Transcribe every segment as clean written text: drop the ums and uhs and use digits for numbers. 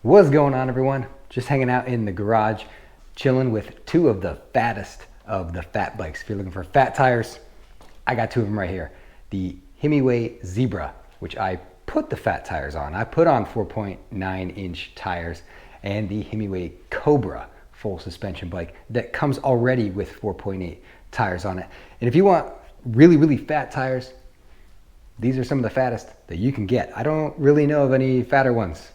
What's going on, everyone? Just hanging out in the garage, chilling with two of the fattest of the fat bikes. If you're looking for fat tires, I got two of them right here. The Himiway Zebra, which I put the fat tires on. I put on 4.9 inch tires, and the Himiway Cobra full suspension bike that comes already with 4.8 tires on it. And if you want really, really fat tires, these are some of the fattest that you can get. I don't really know of any fatter ones.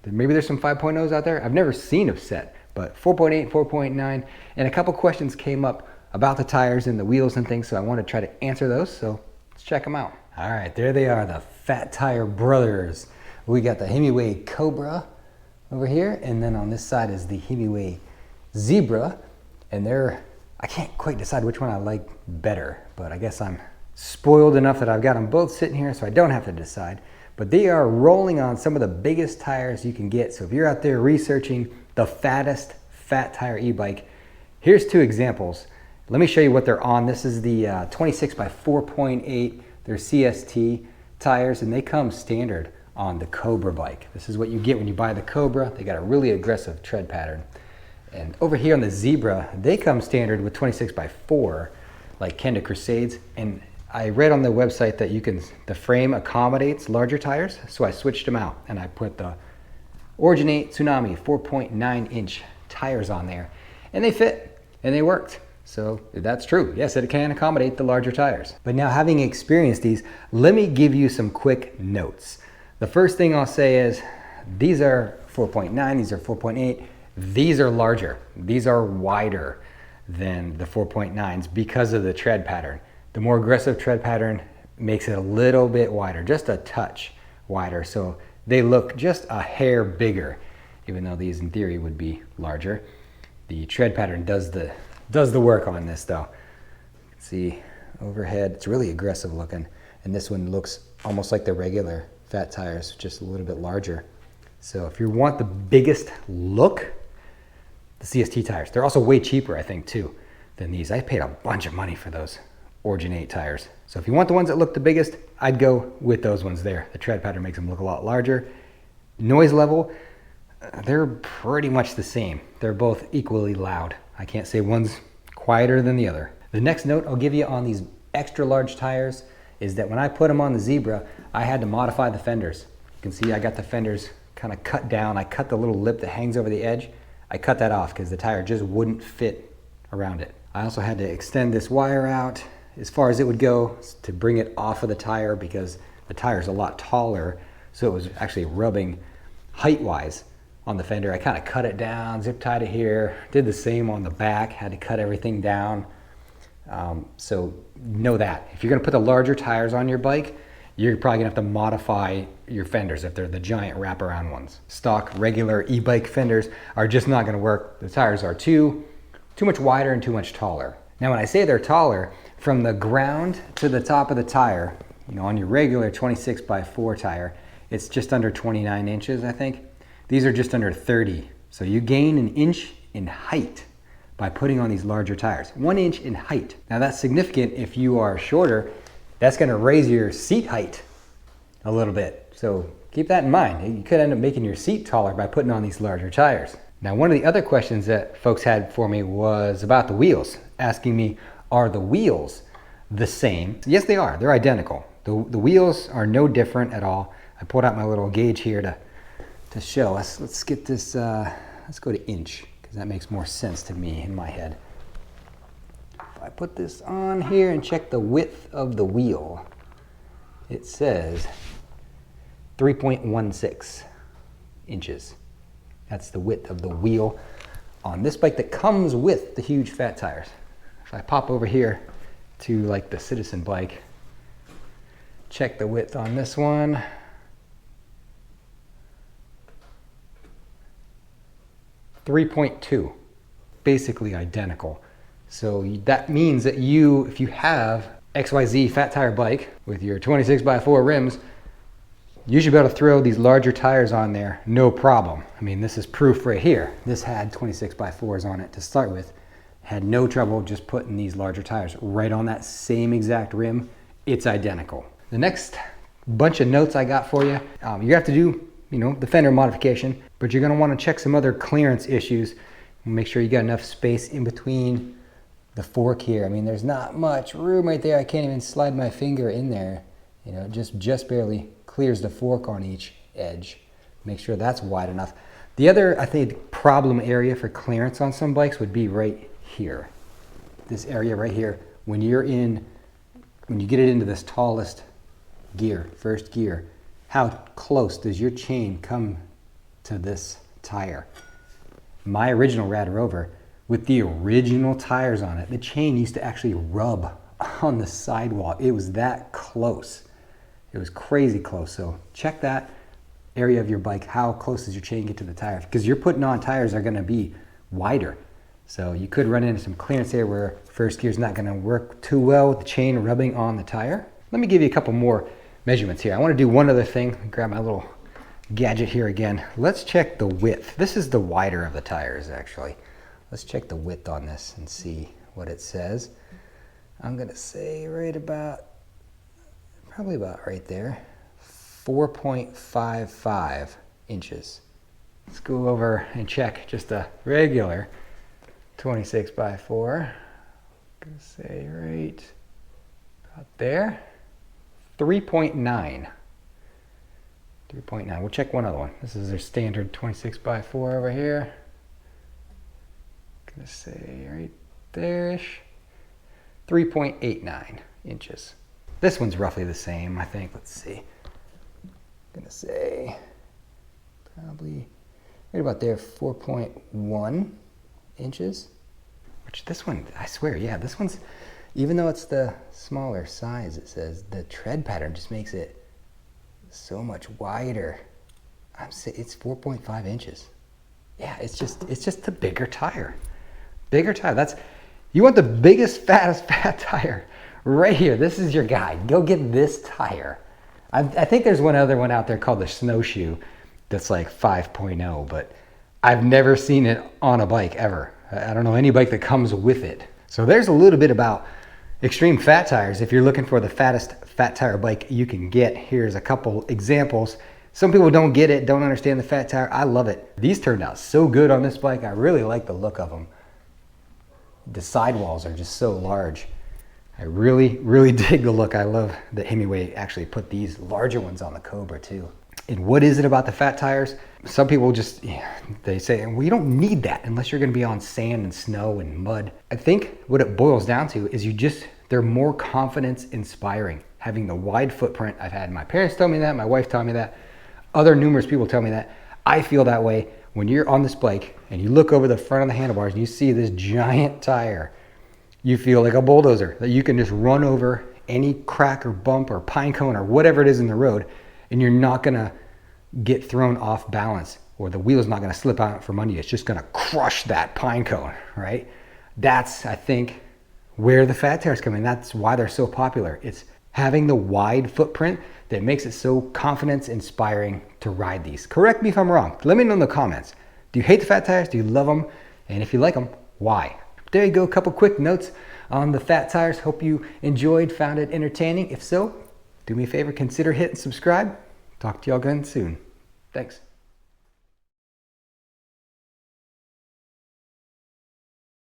Maybe there's some 5.0s out there. I've never seen a set, but 4.8, 4.9, and a couple questions came up about the tires and the wheels and things, so I want to try to answer those, so let's check them out. All right, there they are, the Fat Tire Brothers. We got the Himiway Cobra over here, and then on this side is the Himiway Zebra, and I can't quite decide which one I like better, but I guess I'm spoiled enough that I've got them both sitting here, so I don't have to decide. But they are rolling on some of the biggest tires you can get. So if you're out there researching the fattest fat tire e-bike, here's two examples. Let me show you what they're on. This is the 26 by 4.8. They're CST tires, and they come standard on the Cobra bike. This is what you get when you buy the Cobra. They got a really aggressive tread pattern. And over here on the Zebra, they come standard with 26 by 4, like Kenda Crusades. And I read on the website that the frame accommodates larger tires, so I switched them out and I put the Originate Tsunami 4.9 inch tires on there, and they fit and they worked. So that's true. Yes, it can accommodate the larger tires. But now, having experienced these, let me give you some quick notes. The first thing I'll say is these are 4.9, these are 4.8, these are larger, these are wider than the 4.9s because of the tread pattern. The more aggressive tread pattern makes it a little bit wider, just a touch wider. So they look just a hair bigger, even though these in theory would be larger. The tread pattern does the work on this though. See overhead, it's really aggressive looking. And this one looks almost like the regular fat tires, just a little bit larger. So if you want the biggest look, the CST tires. They're also way cheaper, I think, too, than these. I paid a bunch of money for those Originate tires. So if you want the ones that look the biggest, I'd go with those ones there. The tread pattern makes them look a lot larger. Noise level, they're pretty much the same. They're both equally loud. I can't say one's quieter than the other. The next note I'll give you on these extra large tires is that when I put them on the Zebra, I had to modify the fenders. You can see I got the fenders kind of cut down. I cut the little lip that hangs over the edge. I cut that off because the tire just wouldn't fit around it. I also had to extend this wire out as far as it would go to bring it off of the tire because the tire is a lot taller, so it was actually rubbing height-wise on the fender. I kind of cut it down, zip tied it here, did the same on the back, had to cut everything down. So know that. If you're gonna put the larger tires on your bike, you're probably gonna have to modify your fenders if they're the giant wraparound ones. Stock, regular e-bike fenders are just not gonna work. The tires are too much wider and too much taller. Now, when I say they're taller, from the ground to the top of the tire, on your regular 26 by 4 tire, it's just under 29 inches, I think. These are just under 30. So you gain an inch in height by putting on these larger tires. 1 inch in height. Now that's significant if you are shorter. That's gonna raise your seat height a little bit. So keep that in mind. You could end up making your seat taller by putting on these larger tires. Now, one of the other questions that folks had for me was about the wheels, asking me, are the wheels the same? Yes, they are. They're identical. The wheels are no different at all. I pulled out my little gauge here to show us. Let's get this, let's go to inch, because that makes more sense to me in my head. If I put this on here and check the width of the wheel, it says 3.16 inches. That's the width of the wheel on this bike that comes with the huge fat tires. If I pop over here to like the Citizen bike, check the width on this one. .2, basically identical. So that means that if you have XYZ fat tire bike with your 26 by 4 rims, you should be able to throw these larger tires on there, no problem. I mean, this is proof right here. This had 26 by 4s on it to start with. Had no trouble just putting these larger tires right on that same exact rim. It's identical. The next bunch of notes I got for you, you have to do the fender modification, but you're going to want to check some other clearance issues. Make sure you got enough space in between the fork here. I mean, there's not much room right there. I can't even slide my finger in there. It just barely clears the fork on each edge. Make sure that's wide enough. The other, I think, problem area for clearance on some bikes would be right here. This area right here. When you get it into this tallest gear, first gear, how close does your chain come to this tire? My original Rad Rover, with the original tires on it, the chain used to actually rub on the sidewall. It was that close. It was crazy close. So check that area of your bike. How close does your chain get to the tire? Because you're putting on tires that are going to be wider. So you could run into some clearance there where first gear is not going to work too well with the chain rubbing on the tire. Let me give you a couple more measurements here. I want to do one other thing. Grab my little gadget here again. Let's check the width. This is the wider of the tires, actually. Let's check the width on this and see what it says. I'm going to say probably about right there, 4.55 inches. Let's go over and check just a regular 26 by 4. I'm going to say right about there, 3.9. 3.9. We'll check one other one. This is their standard 26 by 4 over here. Gonna say right there-ish. 3.89 inches. This one's roughly the same, I think. Let's see. Gonna say probably right about there, 4.1 inches. Which this one, I swear, yeah, this one's, even though it's the smaller size, it says the tread pattern just makes it so much wider. It's 4.5 inches. Yeah, it's just a bigger tire. Bigger tire. You want the biggest, fattest fat tire right here. This is your guy. Go get this tire. I think there's one other one out there called the Snowshoe that's like 5.0, but I've never seen it on a bike ever. I don't know any bike that comes with it. So there's a little bit about extreme fat tires. If you're looking for the fattest fat tire bike you can get, here's a couple examples. Some people don't get it, don't understand the fat tire. I love it. These turned out so good on this bike. I really like the look of them. The sidewalls are just so large. I really, really dig the look. I love that Himiway actually put these larger ones on the Cobra too. And what is it about the fat tires? Some people just, they say, well, you don't need that unless you're gonna be on sand and snow and mud. I think what it boils down to is they're more confidence inspiring. Having the wide footprint, I've had my parents tell me that, my wife tell me that, other numerous people tell me that. I feel that way when you're on this bike and you look over the front of the handlebars and you see this giant tire. You feel like a bulldozer, that you can just run over any crack or bump or pine cone or whatever it is in the road, and you're not gonna get thrown off balance, or the wheel's not gonna slip out from under you. It's just gonna crush that pine cone, right? That's, I think, where the fat tires come in. That's why they're so popular. It's having the wide footprint that makes it so confidence inspiring to ride these. Correct me if I'm wrong. Let me know in the comments. Do you hate the fat tires? Do you love them? And if you like them, why? There you go, a couple quick notes on the fat tires. Hope you enjoyed, found it entertaining. If so, do me a favor, consider hitting subscribe. Talk to y'all again soon. Thanks.